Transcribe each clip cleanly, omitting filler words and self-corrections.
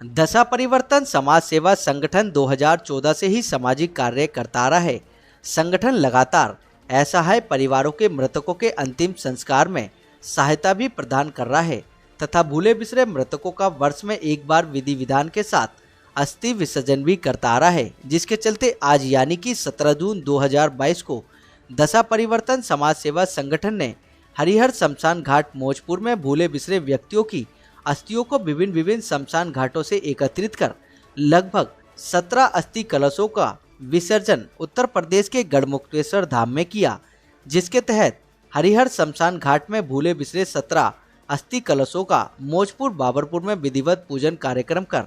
दशा परिवर्तन समाज सेवा संगठन 2014 से ही सामाजिक कार्य करता रहा है। संगठन लगातार असहाय परिवारों के मृतकों के अंतिम संस्कार में सहायता भी प्रदान कर रहा है तथा भूले बिसरे मृतकों का वर्ष में एक बार विधि विधान के साथ अस्थि विसर्जन भी करता आ रहा है, जिसके चलते आज यानी कि 17 जून 2022 को दशा परिवर्तन समाज सेवा संगठन ने हरिहर शमशान घाट मौजपुर में भूले बिसरे व्यक्तियों की अस्थियों को विभिन्न शमशान घाटों से एकत्रित कर लगभग 17 अस्थि कलशों का विसर्जन उत्तर प्रदेश के गढ़मुक्तेश्वर धाम में किया, जिसके तहत हरिहर शमशान घाट में भूले बिसरे 17 अस्थि कलशों का मौजपुर बाबरपुर में विधिवत पूजन कार्यक्रम कर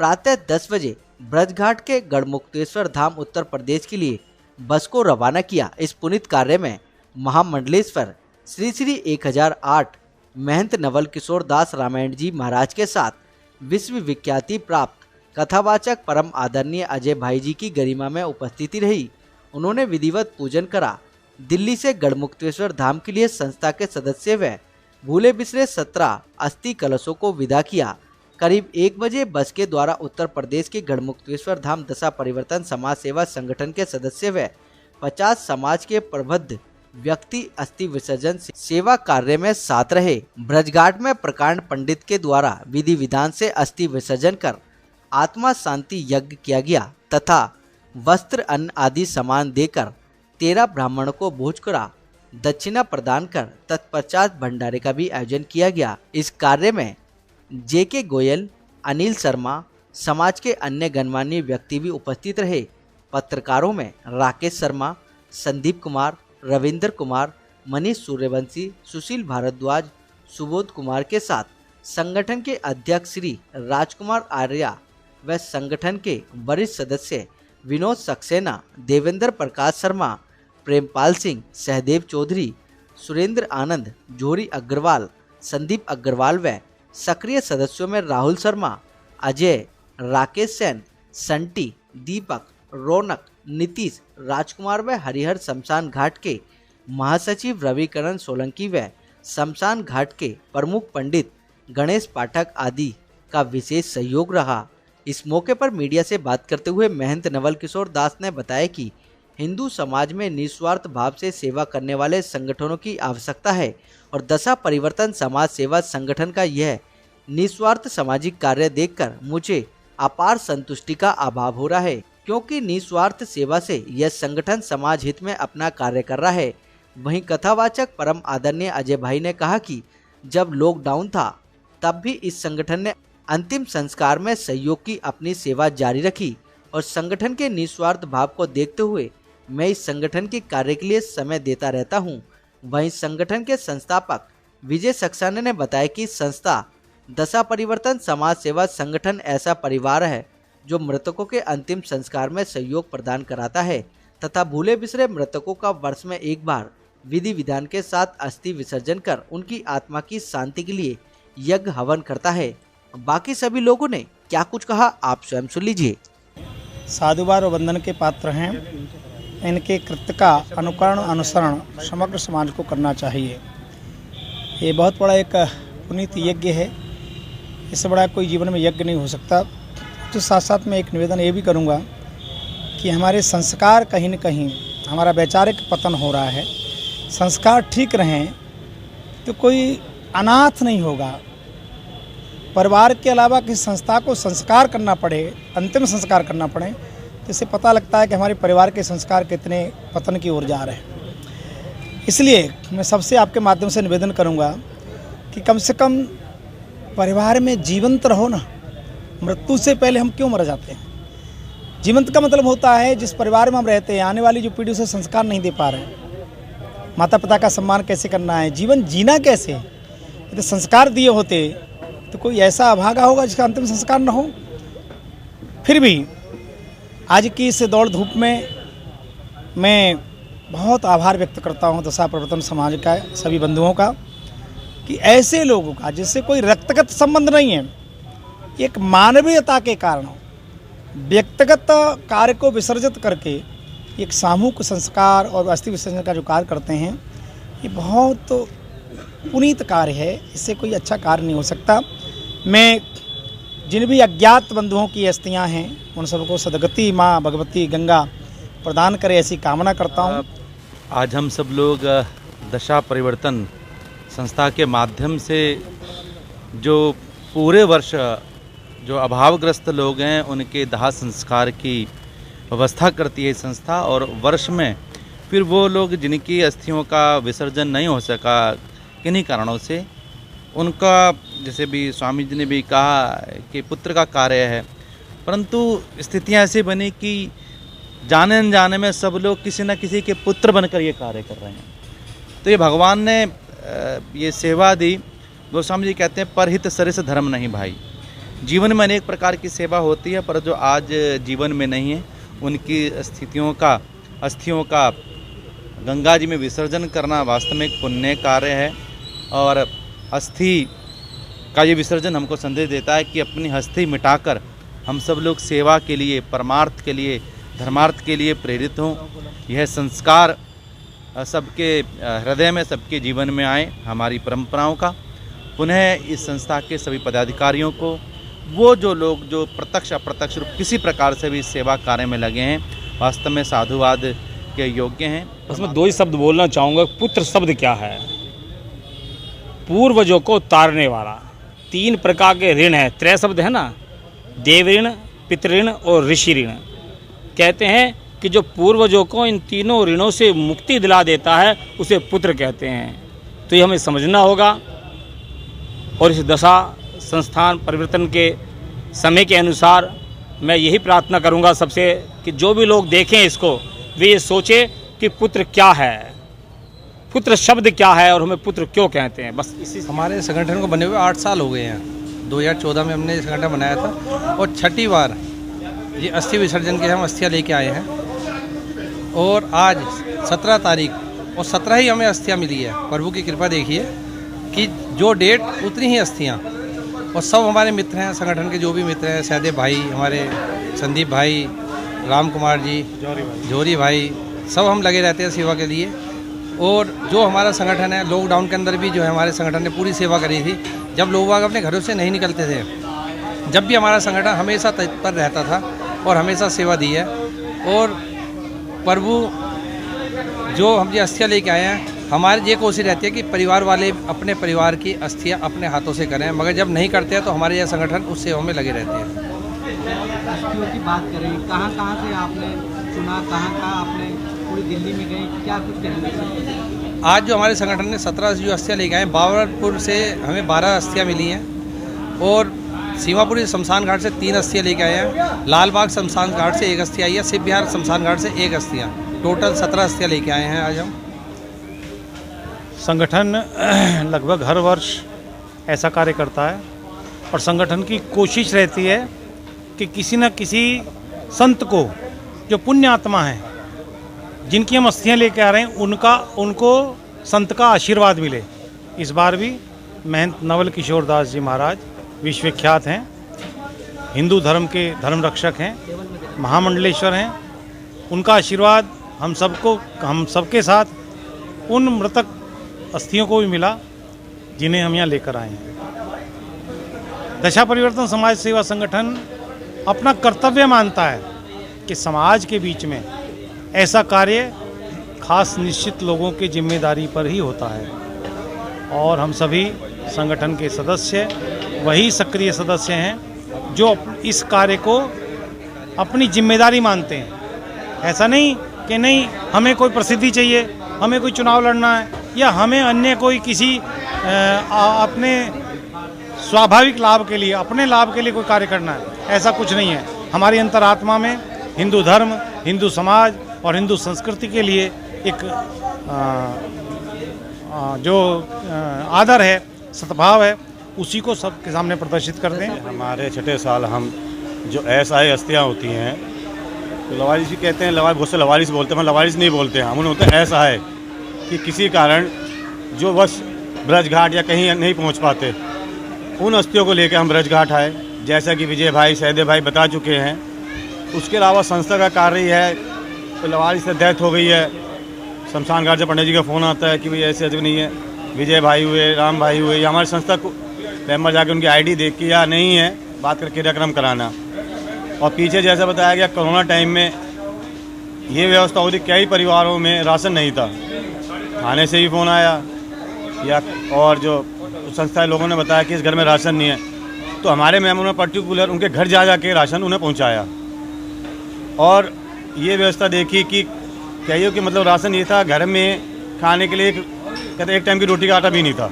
प्रातः 10 बजे ब्रजघाट के गढ़मुक्तेश्वर धाम उत्तर प्रदेश के लिए बस को रवाना किया। इस पुनीत कार्य में महामंडलेश्वर श्री श्री 1008 महंत नवल किशोर दास रामायण जी महाराज के साथ विश्व विख्याति प्राप्त कथावाचक परम आदरणीय अजय भाई जी की गरिमा में उपस्थिति रही। उन्होंने विधिवत पूजन करा। दिल्ली से गढ़मुक्तेश्वर धाम के लिए संस्था के सदस्य व भूले बिसरे 17 अस्थि कलशों को विदा किया। करीब 1 बजे बस के द्वारा उत्तर प्रदेश के गढ़मुक्तेश्वर धाम दशा परिवर्तन समाज सेवा संगठन के सदस्य व 50 समाज के प्रबुद्ध व्यक्ति अस्थि विसर्जन सेवा कार्य में साथ रहे। ब्रजघाट में प्रकांड पंडित के द्वारा विधि विधान से अस्थि विसर्जन कर आत्मा शांति यज्ञ किया गया तथा वस्त्र अन्न आदि सामान देकर 13 ब्राह्मणों को भोज करा दक्षिणा प्रदान कर तत्पश्चात भंडारे का भी आयोजन किया गया। इस कार्य में जेके गोयल, अनिल शर्मा, समाज के अन्य गणमान्य व्यक्ति भी उपस्थित रहे। पत्रकारों में राकेश शर्मा, संदीप कुमार, रविंद्र कुमार, मनीष सूर्यवंशी, सुशील भारद्वाज, सुबोध कुमार के साथ संगठन के अध्यक्ष श्री राजकुमार आर्या व संगठन के वरिष्ठ सदस्य विनोद सक्सेना, देवेंद्र प्रकाश शर्मा, प्रेमपाल सिंह, सहदेव चौधरी, सुरेंद्र आनंद, जोरी अग्रवाल, संदीप अग्रवाल व सक्रिय सदस्यों में राहुल शर्मा, अजय, राकेश सेन, संटी, दीपक, रौनक, नीतीश, राजकुमार व हरिहर शमशान घाट के महासचिव रविकरण सोलंकी व शमशान घाट के प्रमुख पंडित गणेश पाठक आदि का विशेष सहयोग रहा। इस मौके पर मीडिया से बात करते हुए महंत नवल किशोर दास ने बताया कि हिंदू समाज में निस्वार्थ भाव से सेवा करने वाले संगठनों की आवश्यकता है और दशा परिवर्तन समाज सेवा संगठन का यह निस्वार्थ सामाजिक कार्य देखकर मुझे अपार संतुष्टि का अभाव हो रहा है, क्योंकि निस्वार्थ सेवा से यह संगठन समाज हित में अपना कार्य कर रहा है। वहीं कथावाचक परम आदरणीय अजय भाई ने कहा कि जब लॉकडाउन था तब भी इस संगठन ने अंतिम संस्कार में सहयोग की अपनी सेवा जारी रखी और संगठन के निस्वार्थ भाव को देखते हुए मैं इस संगठन के कार्य के लिए समय देता रहता हूं। वहीं संगठन के संस्थापक विजय सक्सेना ने बताया कि संस्था दशा परिवर्तन समाज सेवा संगठन ऐसा परिवार है जो मृतकों के अंतिम संस्कार में सहयोग प्रदान कराता है तथा भूले बिसरे मृतकों का वर्ष में एक बार विधि विधान के साथ अस्थि विसर्जन कर उनकी आत्मा की शांति के लिए यज्ञ हवन करता है। बाकी सभी लोगों ने क्या कुछ कहा आप स्वयं सुन लीजिए। साधुवाद और वंदन के पात्र हैं। इनके कृत्य का अनुकरण अनुसरण समग्र समाज को करना चाहिए। ये बहुत बड़ा एक पुनीत यज्ञ है। इससे बड़ा कोई जीवन में यज्ञ नहीं हो सकता। तो साथ साथ में एक निवेदन ये भी करूँगा कि हमारे संस्कार कहीं न कहीं हमारा वैचारिक पतन हो रहा है। संस्कार ठीक रहें तो कोई अनाथ नहीं होगा। परिवार के अलावा किसी संस्था को संस्कार करना पड़े, अंतिम संस्कार करना पड़े, तो इससे पता लगता है कि हमारे परिवार के संस्कार कितने पतन की ओर जा रहे हैं। इसलिए मैं सबसे आपके माध्यम से निवेदन करूंगा कि कम से कम परिवार में जीवंत रहो ना। मृत्यु से पहले हम क्यों मर जाते हैं? जीवंत का मतलब होता है जिस परिवार में हम रहते हैं, आने वाली जो पीढ़ी उसे संस्कार नहीं दे पा रहे हैं। माता पिता का सम्मान कैसे करना है, जीवन जीना कैसे, यदि संस्कार दिए होते तो कोई ऐसा अभागा होगा जिसका अंतिम संस्कार न हो। फिर भी आज की इस दौड़ धूप में मैं बहुत आभार व्यक्त करता हूँ दशा परिवर्तन समाज का, सभी बंधुओं का, कि ऐसे लोगों का जिससे कोई रक्तगत संबंध नहीं है, एक मानवीयता के कारण व्यक्तिगत कार्य को विसर्जित करके एक सामूहिक संस्कार और अस्थि विसर्जन का जो कार्य करते हैं, ये बहुत पुनीत कार्य है। इससे कोई अच्छा कार्य नहीं हो सकता। मैं जिन भी अज्ञात बंधुओं की अस्थियां हैं उन सबको सदगति माँ भगवती गंगा प्रदान करे, ऐसी कामना करता हूँ। आज हम सब लोग दशा परिवर्तन संस्था के माध्यम से जो पूरे वर्ष जो अभावग्रस्त लोग हैं उनके दाह संस्कार की व्यवस्था करती है संस्था, और वर्ष में फिर वो लोग जिनकी अस्थियों का विसर्जन नहीं हो सका किन्हीं कारणों से, उनका जैसे भी स्वामी जी ने भी कहा कि पुत्र का कार्य है, परंतु स्थितियां ऐसी बनी कि जाने अनजाने में सब लोग किसी न किसी के पुत्र बनकर ये कार्य कर रहे हैं। तो ये भगवान ने ये सेवा दी। गोस्वामी जी कहते हैं परहित सरिस धर्म नहीं भाई। जीवन में अनेक प्रकार की सेवा होती है, पर जो आज जीवन में नहीं है उनकी अस्थियों का गंगा जी में विसर्जन करना वास्तव में एक पुण्य कार्य है। और अस्थि का ये विसर्जन हमको संदेश देता है कि अपनी हस्ती मिटाकर हम सब लोग सेवा के लिए, परमार्थ के लिए, धर्मार्थ के लिए प्रेरित हों। यह संस्कार सबके हृदय में, सबके जीवन में आए। हमारी परंपराओं का पुनः इस संस्था के सभी पदाधिकारियों को, वो जो लोग जो प्रत्यक्ष अप्रत्यक्ष रूप किसी प्रकार से भी सेवा कार्य में लगे हैं, वास्तव में साधुवाद के योग्य हैं। उसमें दो ही शब्द बोलना चाहूँगा। पुत्र शब्द क्या है? पूर्वजों को तारने वाला। 3 प्रकार के ऋण है, 3 शब्द है ना, देव ऋण, पितृऋण और ऋषि ऋण। कहते हैं कि जो पूर्वजों को इन तीनों ऋणों से मुक्ति दिला देता है उसे पुत्र कहते हैं। तो ये हमें समझना होगा। और इस दशा संस्थान परिवर्तन के समय के अनुसार मैं यही प्रार्थना करूंगा सबसे कि जो भी लोग देखें इसको, वे ये सोचे कि पुत्र क्या है, पुत्र शब्द क्या है और हमें पुत्र क्यों कहते हैं। बस इसी हमारे संगठन को बने हुए 8 साल हो गए हैं। 2014 में हमने संगठन बनाया था और 6ठी बार ये अस्थि विसर्जन के हम अस्थियाँ लेके आए हैं। और आज 17 तारीख और 17 ही हमें अस्थियाँ मिली है। प्रभु की कृपा देखिए कि जो डेट उतनी ही अस्थियाँ। और सब हमारे मित्र हैं संगठन के, जो भी मित्र हैं, सहदेव भाई, हमारे संदीप भाई, राम कुमार जी, जोरी भाई, सब हम लगे रहते हैं सेवा के लिए। और जो हमारा संगठन है, लॉकडाउन के अंदर भी जो है हमारे संगठन ने पूरी सेवा करी थी। जब लोग अपने घरों से नहीं निकलते थे, जब भी हमारा संगठन हमेशा तत्पर रहता था और हमेशा सेवा दी है। और प्रभु जो हम ये अस्थियाँ लेके आए हैं, हमारी ये कोशिश रहती है कि परिवार वाले अपने परिवार की अस्थियाँ अपने हाथों से करें, मगर जब नहीं करते हैं तो हमारे यह संगठन उस सेवा में लगे रहते हैं। अस्थियों की बात करें, कहाँ से आपने चुना, कहाँ आपने पूरी दिल्ली में गए, क्या कुछ करेंगे? आज जो हमारे संगठन ने 17 जो अस्थियाँ लेके आए, बाबरपुर से हमें 12 अस्थियाँ मिली हैं और सीमापुरी शमशान घाट से 3 अस्थियाँ लेके आए हैं। लालबाग शमशान घाट से 1 अस्थि आई है। शिव विहार शमशान घाट से 1 अस्थियाँ, टोटल 17 अस्थियाँ लेके आए हैं आज हम। संगठन लगभग हर वर्ष ऐसा कार्य करता है और संगठन की कोशिश रहती है कि किसी न किसी संत को, जो पुण्य आत्मा है, जिनकी हम अस्थियाँ लेके आ रहे हैं, उनको संत का आशीर्वाद मिले। इस बार भी महंत नवल किशोर दास जी महाराज विश्वविख्यात हैं, हिंदू धर्म के धर्म रक्षक हैं, महामंडलेश्वर हैं। उनका आशीर्वाद हम सबके साथ उन मृतक अस्थियों को भी मिला जिन्हें हम यहाँ लेकर आए हैं। दशा परिवर्तन समाज सेवा संगठन अपना कर्तव्य मानता है कि समाज के बीच में ऐसा कार्य खास निश्चित लोगों की जिम्मेदारी पर ही होता है। और हम सभी संगठन के सदस्य वही सक्रिय सदस्य हैं जो इस कार्य को अपनी जिम्मेदारी मानते हैं। ऐसा नहीं कि नहीं हमें कोई प्रसिद्धि चाहिए, हमें कोई चुनाव लड़ना है, या हमें अन्य कोई किसी अपने स्वाभाविक लाभ के लिए, अपने लाभ के लिए कोई कार्य करना है, ऐसा कुछ नहीं है। हमारी अंतरात्मा में हिंदू धर्म, हिंदू समाज और हिंदू संस्कृति के लिए एक जो आदर है, सद्भाव है, उसी को सबके सामने प्रदर्शित करते हैं। हमारे 6ठे साल हम जो ऐसा है अस्थियाँ होती हैं तो लवारिस ही कहते हैं। बहुत से लवारिस बोलते हैं, हम लवारिस नहीं बोलते हैं, हम उन्हें होते हैं ऐसा है कि किसी कारण जो बस ब्रज घाट या कहीं नहीं पहुंच पाते, उन अस्थियों को लेकर हम ब्रज घाट आए, जैसा कि विजय भाई, सहदेव भाई बता चुके हैं। उसके अलावा संस्था का कार्य है, तो लवारिस से डेथ हो गई है, शमशान घाट से पंडित जी का फ़ोन आता है कि भाई ऐसे नहीं है, विजय भाई हुए, राम भाई हुए, या हमारी संस्था को मेम्बर जाके उनकी आईडी देख के या नहीं है, बात कर क्रियाक्रम कराना। और पीछे जैसा बताया गया कोरोना टाइम में ये व्यवस्था होती, कई परिवारों में राशन नहीं था, थाने से ही फ़ोन आया या और जो संस्था लोगों ने बताया कि इस घर में राशन नहीं है, तो हमारे मेंबरों ने पर्टिकुलर उनके घर जा जा के राशन उन्हें पहुंचाया। और ये व्यवस्था देखी कि कहिए कि मतलब राशन ये था, घर में खाने के लिए कहते एक टाइम की रोटी का आटा भी नहीं था,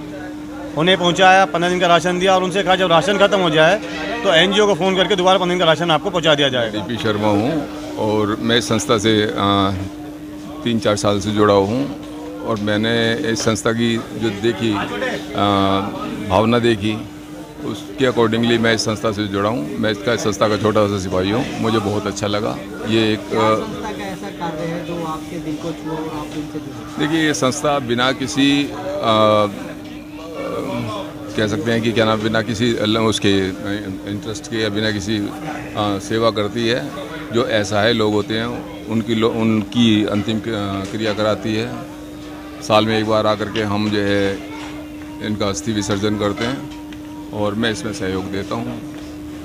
उन्हें पहुंचाया, 15 दिन का राशन दिया और उनसे कहा जब राशन खत्म हो जाए तो एनजीओ को फ़ोन करके दोबारा 15 दिन का राशन आपको पहुंचा दिया जाएगा। डीपी शर्मा हूँ और मैं इस संस्था से 3-4 साल से जुड़ा हूँ और मैंने इस संस्था की जो देखी भावना देखी उसके अकॉर्डिंगली मैं इस संस्था से जुड़ा हूँ। मैं इसका संस्था का छोटा सा सिपाही हूँ, मुझे बहुत अच्छा लगा। ये एक ऐसा कार्य है जो आपके दिल को छुआ और आप इनसे जुड़े? देखिए, ये संस्था बिना किसी कह सकते हैं कि क्या नाम, बिना किसी उसके इंटरेस्ट के या बिना किसी सेवा करती है। जो असहाय लोग होते हैं उनकी अंतिम क्रिया कराती है। साल में एक बार आकर के हम जो है इनका अस्थि विसर्जन करते हैं और मैं इसमें सहयोग देता हूँ।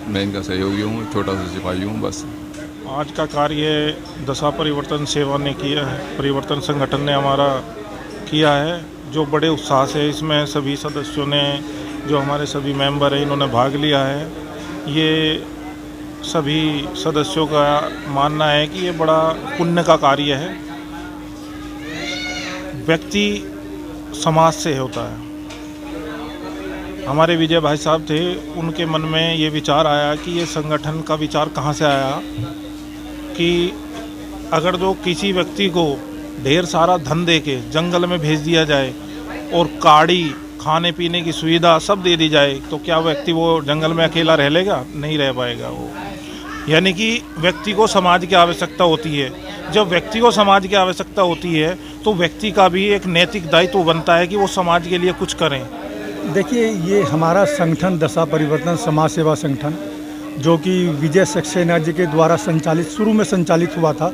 मैं इनका सहयोगी हूँ, छोटा सा सिपाही हूँ बस। आज का कार्य दशा परिवर्तन सेवा ने किया है, परिवर्तन संगठन ने हमारा किया है, जो बड़े उत्साह से इसमें सभी सदस्यों ने, जो हमारे सभी मेंबर हैं, इन्होंने भाग लिया है। ये सभी सदस्यों का मानना है कि ये बड़ा पुण्य का कार्य है। व्यक्ति समाज से होता है। हमारे विजय भाई साहब थे, उनके मन में ये विचार आया कि ये संगठन का विचार कहाँ से आया कि अगर जो किसी व्यक्ति को ढेर सारा धन दे के जंगल में भेज दिया जाए और काड़ी, खाने पीने की सुविधा सब दे दी जाए, तो क्या व्यक्ति वो जंगल में अकेला रह लेगा? नहीं रह पाएगा वो। यानी कि व्यक्ति को समाज की आवश्यकता होती है। जब व्यक्ति को समाज की आवश्यकता होती है तो व्यक्ति का भी एक नैतिक दायित्व बनता है कि वो समाज के लिए कुछ करें। देखिए, ये हमारा संगठन दशा परिवर्तन समाज सेवा संगठन, जो कि विजय सक्सेना जी के द्वारा संचालित, शुरू में संचालित हुआ था,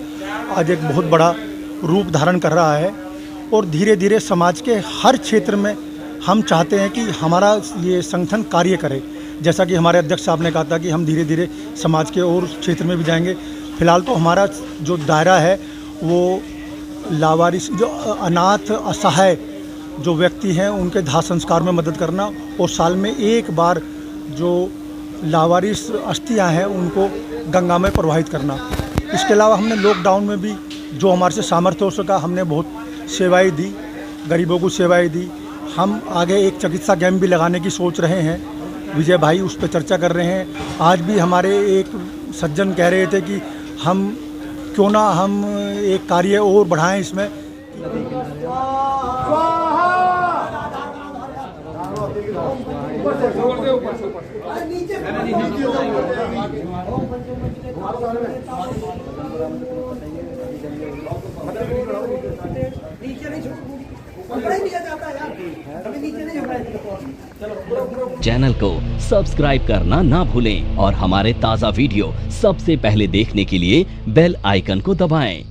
आज एक बहुत बड़ा रूप धारण कर रहा है। और धीरे धीरे समाज के हर क्षेत्र में हम चाहते हैं कि हमारा ये संगठन कार्य करे। जैसा कि हमारे अध्यक्ष साहब ने कहा था कि हम धीरे धीरे समाज के और क्षेत्र में भी जाएंगे। फिलहाल तो हमारा जो दायरा है वो लावारिस, जो अनाथ असहाय जो व्यक्ति हैं उनके दाह संस्कार में मदद करना, और साल में एक बार जो लावारिस अस्थियां हैं उनको गंगा में प्रवाहित करना। इसके अलावा हमने लॉकडाउन में भी जो हमारे से सामर्थ्य हो सका हमने बहुत सेवाएं दी, गरीबों को सेवाएं दी। हम आगे एक चिकित्सा कैंप भी लगाने की सोच रहे हैं, विजय भाई उस पर चर्चा कर रहे हैं। आज भी हमारे एक सज्जन कह रहे थे कि हम क्यों ना हम एक कार्य और बढ़ाएं इसमें। चैनल को सब्सक्राइब करना ना भूलें और हमारे ताज़ा वीडियो सबसे पहले देखने के लिए बेल आइकन को दबाएं।